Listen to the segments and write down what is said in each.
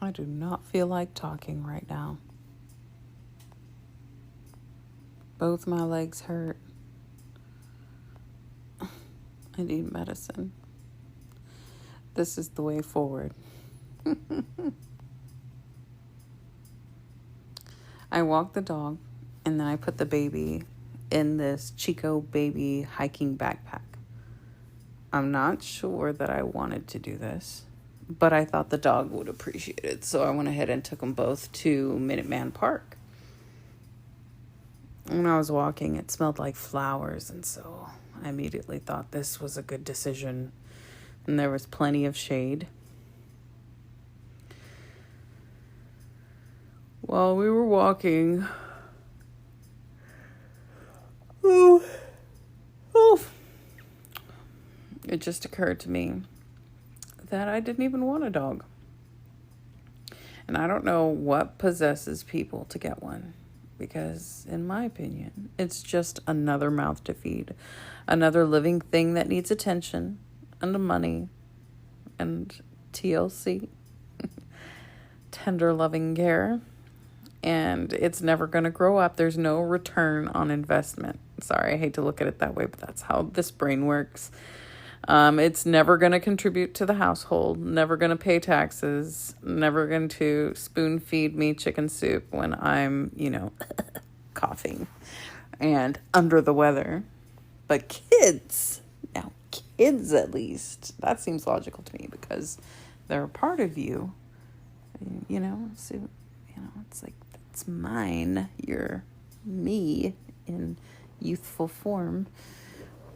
I do not feel like talking right now. Both my legs hurt. I need medicine. This is the way forward. I walked the dog, and then I put the baby in this Chico baby hiking backpack. I'm not sure that I wanted to do this, but I thought the dog would appreciate it. So I went ahead and took them both to Minuteman Park. When I was walking, it smelled like flowers, and so I immediately thought this was a good decision. And there was plenty of shade. While we were walking, it just occurred to me that I didn't even want a dog. And I don't know what possesses people to get one. Because, in my opinion, it's just another mouth to feed. Another living thing that needs attention and money and TLC. Tender loving care. And it's never going to grow up. There's no return on investment. Sorry, I hate to look at it that way, but that's how this brain works. It's never going to contribute to the household, never going to pay taxes, never going to spoon feed me chicken soup when I'm, coughing and under the weather. But kids at least, that seems logical to me because they're a part of you, so, it's like, it's mine, you're me in youthful form,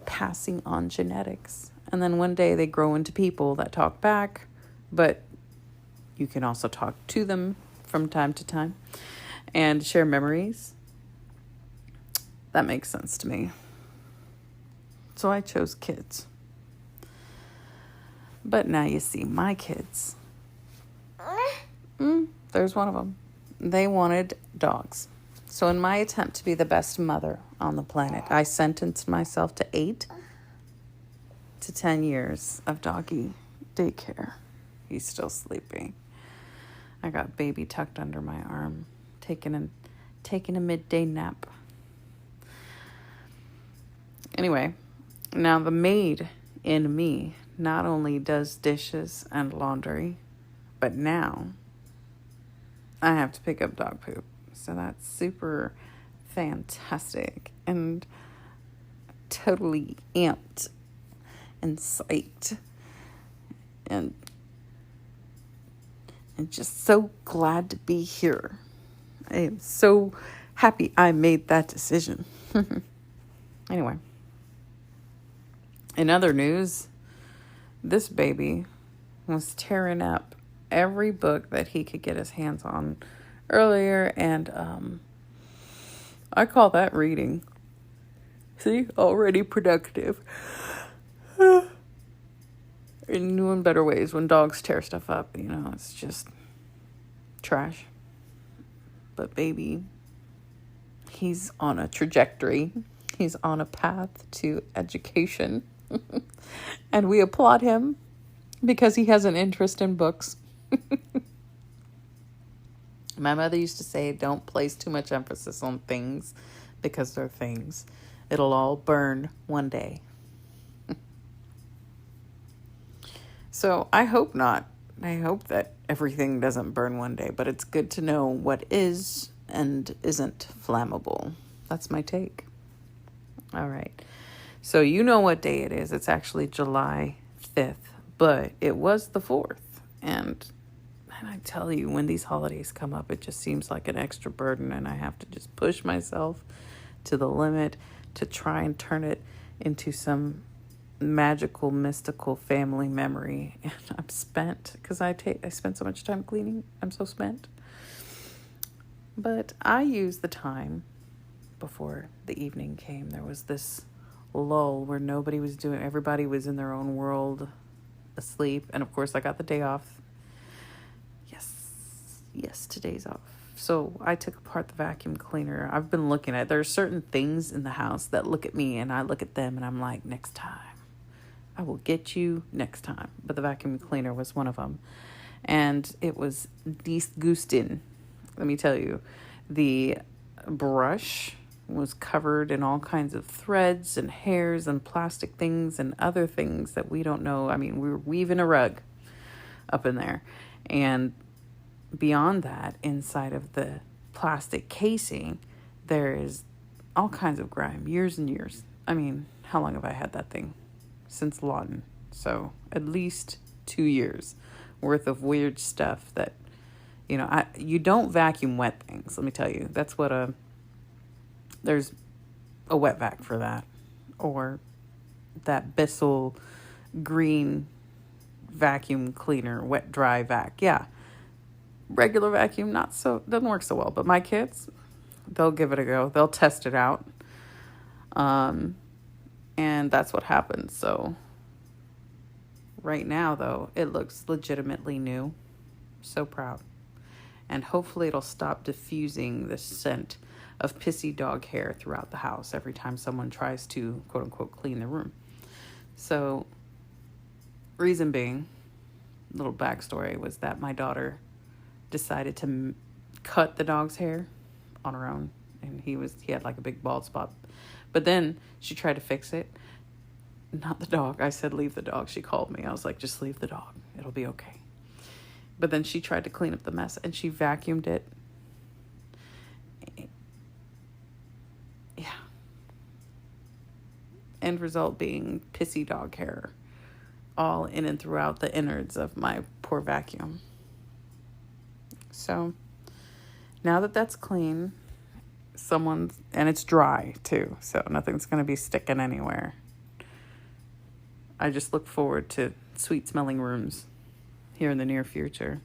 passing on genetics. And then one day they grow into people that talk back, but you can also talk to them from time to time and share memories. That makes sense to me. So I chose kids. But now you see my kids. There's one of them. They wanted dogs. So in my attempt to be the best mother on the planet, I sentenced myself to 8 to 10 years of doggy daycare. He's still sleeping. I got baby tucked under my arm, taking a midday nap. Anyway, now the maid in me not only does dishes and laundry, but now I have to pick up dog poop. So that's super fantastic and totally amped and psyched and just so glad to be here. I am so happy I made that decision. Anyway, in other news, this baby was tearing up every book that he could get his hands on earlier, and I call that reading. See, already productive. In new and better ways. When dogs tear stuff up, it's just trash. But baby, he's on a trajectory. He's on a path to education. And we applaud him because he has an interest in books. My mother used to say, don't place too much emphasis on things because they're things. It'll all burn one day. So I hope not. I hope that everything doesn't burn one day, but it's good to know what is and isn't flammable. That's my take. All right. So you know what day it is. It's actually July 5th, but it was the 4th. And I tell you, when these holidays come up, it just seems like an extra burden, and I have to just push myself to the limit to try and turn it into some magical, mystical family memory. And I'm spent because I spent so much time cleaning. I'm so spent. But I used the time before the evening came. There was this lull where everybody was in their own world, asleep. And of course, I got the day off. Yes, today's off. So I took apart the vacuum cleaner. I've been looking at, there are certain things in the house that look at me and I look at them and I'm like, next time. I will get you next time. But the vacuum cleaner was one of them. And it was disgusting. Let me tell you, the brush was covered in all kinds of threads and hairs and plastic things and other things that we don't know. I mean, we were weaving a rug up in there. And beyond that, inside of the plastic casing, there is all kinds of grime, years and years. I mean, how long have I had that thing? Since Lawton. So at least 2 years worth of weird stuff that, you don't vacuum wet things. Let me tell you, that's what there's a wet vac for that, or that Bissell green vacuum cleaner, wet dry vac. Yeah, regular vacuum doesn't work so well. But my kids, they'll give it a go. They'll test it out, and that's what happens. So right now, though, it looks legitimately new. So proud. And hopefully it'll stop diffusing the scent of pissy dog hair throughout the house every time someone tries to, quote unquote, clean the room. So, reason being, little backstory, was that my daughter decided to cut the dog's hair on her own. And he had like a big bald spot. But then she tried to fix it. Not the dog. I said, leave the dog. She called me. I was like, just leave the dog. It'll be okay. But then she tried to clean up the mess and she vacuumed it. Yeah. End result being pissy dog hair all in and throughout the innards of my poor vacuum. So now that that's clean, and it's dry too, so nothing's going to be sticking anywhere. I just look forward to sweet smelling rooms here in the near future.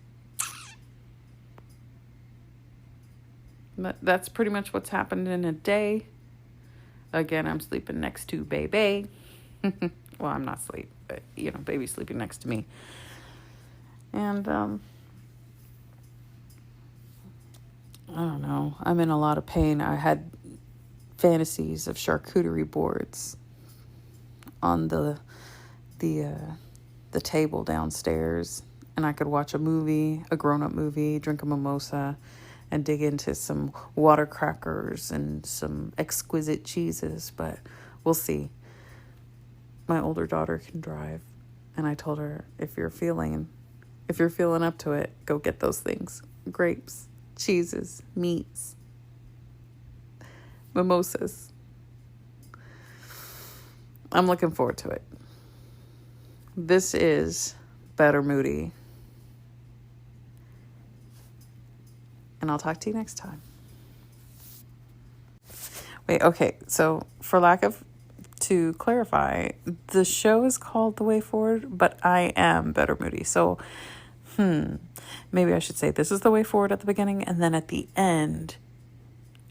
But that's pretty much what's happened in a day. Again, I'm sleeping next to baby. Well, I'm not asleep, but, baby's sleeping next to me. And, I don't know. I'm in a lot of pain. I had fantasies of charcuterie boards on the table downstairs. And I could watch a grown-up movie, drink a mimosa, and dig into some water crackers and some exquisite cheeses. But we'll see. My older daughter can drive. And I told her, if you're feeling up to it, go get those things. Grapes, cheeses, meats, mimosas. I'm looking forward to it. This is Better Moody. And I'll talk to you next time. Wait, okay. So to clarify, the show is called The Way Forward, but I am Better Moody. So, maybe I should say this is The Way Forward at the beginning, and then at the end,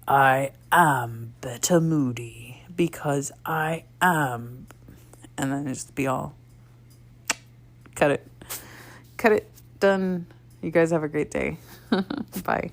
I am Better Moody because I am, and then just be all, cut it, done. You guys have a great day. Bye.